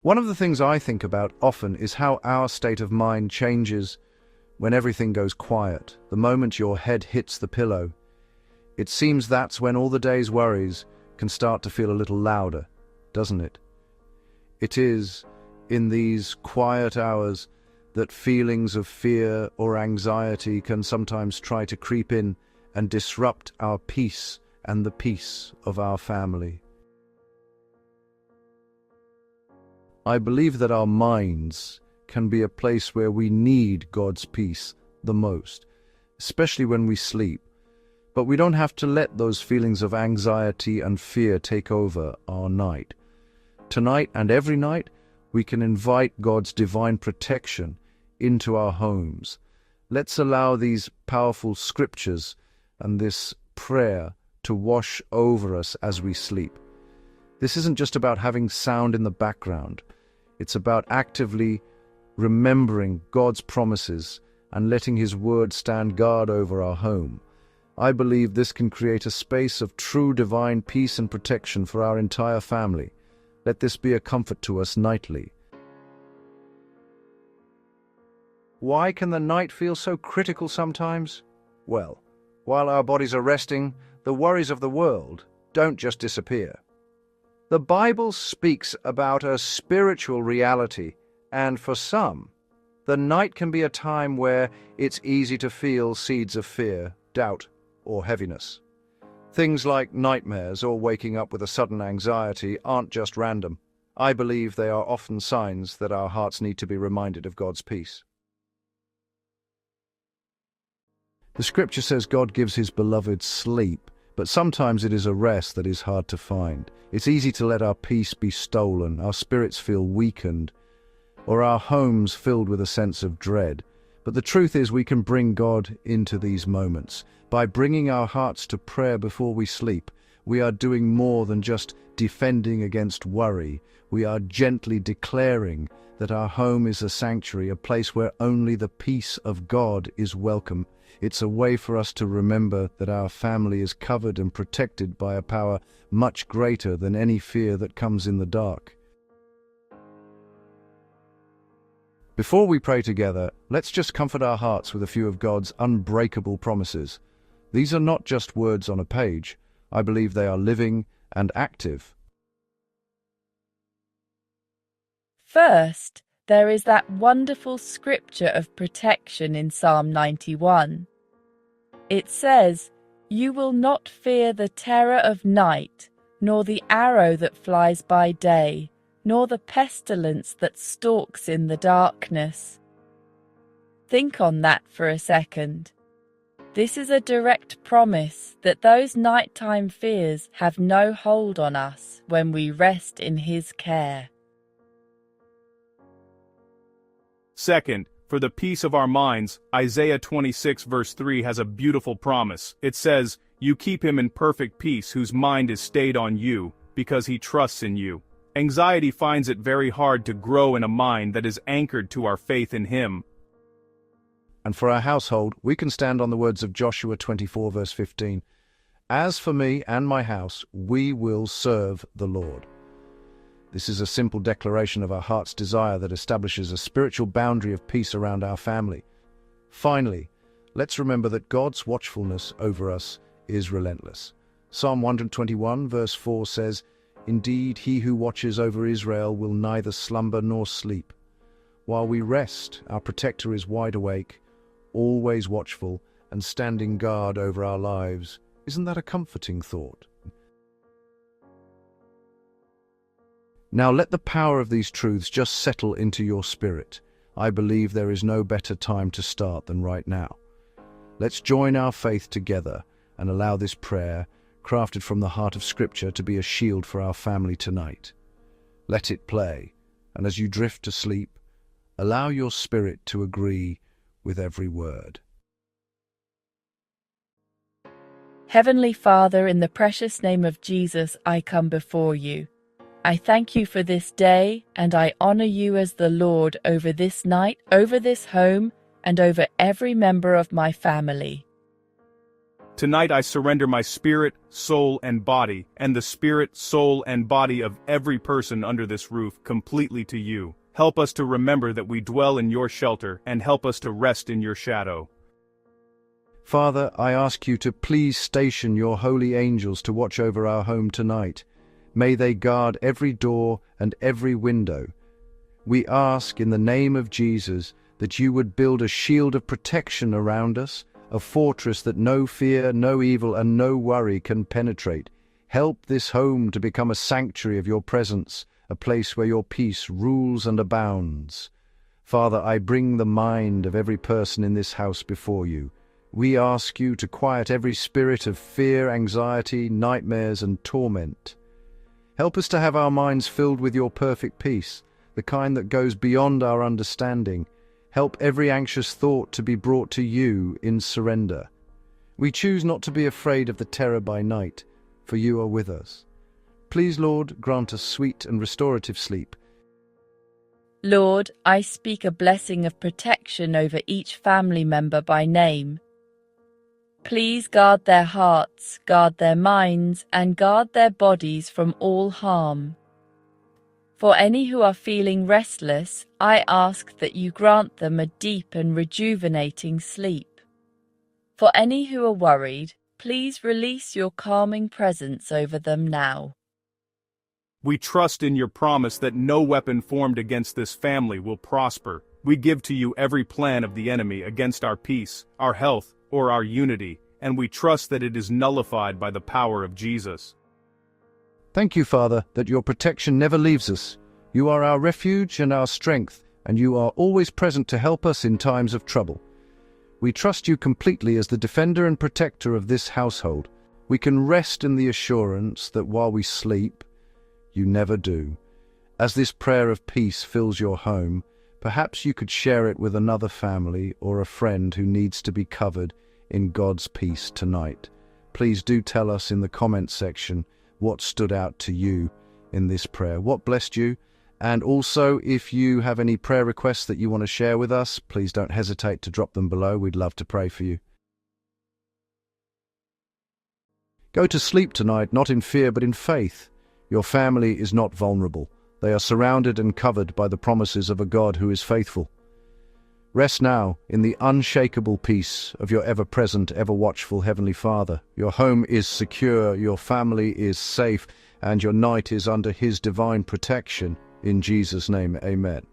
One of the things I think about often is how our state of mind changes when everything goes quiet, the moment your head hits the pillow. It seems that's when all the day's worries can start to feel a little louder, doesn't it? It is in these quiet hours that feelings of fear or anxiety can sometimes try to creep in and disrupt our peace and the peace of our family. I believe that our minds can be a place where we need God's peace the most, especially when we sleep. But we don't have to let those feelings of anxiety and fear take over our night. Tonight and every night, we can invite God's divine protection into our homes. Let's allow these powerful scriptures and this prayer to wash over us as we sleep. This isn't just about having sound in the background. It's about actively remembering God's promises and letting His word stand guard over our home. I believe this can create a space of true divine peace and protection for our entire family. Let this be a comfort to us nightly. Why can the night feel so critical sometimes? Well, while our bodies are resting, the worries of the world don't just disappear. The Bible speaks about a spiritual reality, and for some, the night can be a time where it's easy to feel seeds of fear, doubt, or heaviness. Things like nightmares or waking up with a sudden anxiety aren't just random. I believe they are often signs that our hearts need to be reminded of God's peace. The scripture says God gives His beloved sleep, but sometimes it is a rest that is hard to find. It's easy to let our peace be stolen, our spirits feel weakened, or our homes filled with a sense of dread. But the truth is we can bring God into these moments. By bringing our hearts to prayer before we sleep, we are doing more than just defending against worry. We are gently declaring that our home is a sanctuary, a place where only the peace of God is welcome. It's a way for us to remember that our family is covered and protected by a power much greater than any fear that comes in the dark. Before we pray together, let's just comfort our hearts with a few of God's unbreakable promises. These are not just words on a page. I believe they are living and active. First, there is that wonderful scripture of protection in Psalm 91. It says, "You will not fear the terror of night, nor the arrow that flies by day, nor the pestilence that stalks in the darkness." Think on that for a second. This is a direct promise that those nighttime fears have no hold on us when we rest in His care. Second, for the peace of our minds, Isaiah 26 verse 3 has a beautiful promise. It says, "You keep him in perfect peace whose mind is stayed on you, because he trusts in you." Anxiety finds it very hard to grow in a mind that is anchored to our faith in Him. And for our household, we can stand on the words of Joshua 24 verse 15. "As for me and my house, we will serve the Lord." This is a simple declaration of our heart's desire that establishes a spiritual boundary of peace around our family. Finally, let's remember that God's watchfulness over us is relentless. Psalm 121 verse 4 says, "Indeed, He who watches over Israel will neither slumber nor sleep." While we rest, our protector is wide awake, always watchful, and standing guard over our lives. Isn't that a comforting thought? Now let the power of these truths just settle into your spirit. I believe there is no better time to start than right now. Let's join our faith together and allow this prayer, crafted from the heart of Scripture, to be a shield for our family tonight. Let it play, and as you drift to sleep, allow your spirit to agree with every word. Heavenly Father, in the precious name of Jesus, I come before you. I thank you for this day, and I honor you as the Lord over this night, over this home, and over every member of my family. Tonight I surrender my spirit, soul, and body, and the spirit, soul, and body of every person under this roof completely to you. Help us to remember that we dwell in your shelter, and help us to rest in your shadow. Father, I ask you to please station your holy angels to watch over our home tonight. May they guard every door and every window. We ask in the name of Jesus that you would build a shield of protection around us, a fortress that no fear, no evil, and no worry can penetrate. Help this home to become a sanctuary of your presence, a place where your peace rules and abounds. Father, I bring the mind of every person in this house before you. We ask you to quiet every spirit of fear, anxiety, nightmares, and torment. Help us to have our minds filled with your perfect peace, the kind that goes beyond our understanding. Help every anxious thought to be brought to you in surrender. We choose not to be afraid of the terror by night, for you are with us. Please, Lord, grant us sweet and restorative sleep. Lord, I speak a blessing of protection over each family member by name. Please guard their hearts, guard their minds, and guard their bodies from all harm. For any who are feeling restless, I ask that you grant them a deep and rejuvenating sleep. For any who are worried, please release your calming presence over them now. We trust in your promise that no weapon formed against this family will prosper. We give to you every plan of the enemy against our peace, our health, or our unity, and we trust that it is nullified by the power of Jesus. Thank you, Father, that your protection never leaves us. You are our refuge and our strength, and you are always present to help us in times of trouble. We trust you completely as the defender and protector of this household. We can rest in the assurance that while we sleep, you never do. As this prayer of peace fills your home, perhaps you could share it with another family or a friend who needs to be covered in God's peace tonight. Please do tell us in the comments section what stood out to you in this prayer, what blessed you, and also if you have any prayer requests that you want to share with us, please don't hesitate to drop them below. We'd love to pray for you. Go to sleep tonight, not in fear but in faith. Your family is not vulnerable. They are surrounded and covered by the promises of a God who is faithful. Rest now in the unshakable peace of your ever-present, ever-watchful Heavenly Father. Your home is secure, your family is safe, and your night is under His divine protection. In Jesus' name, amen.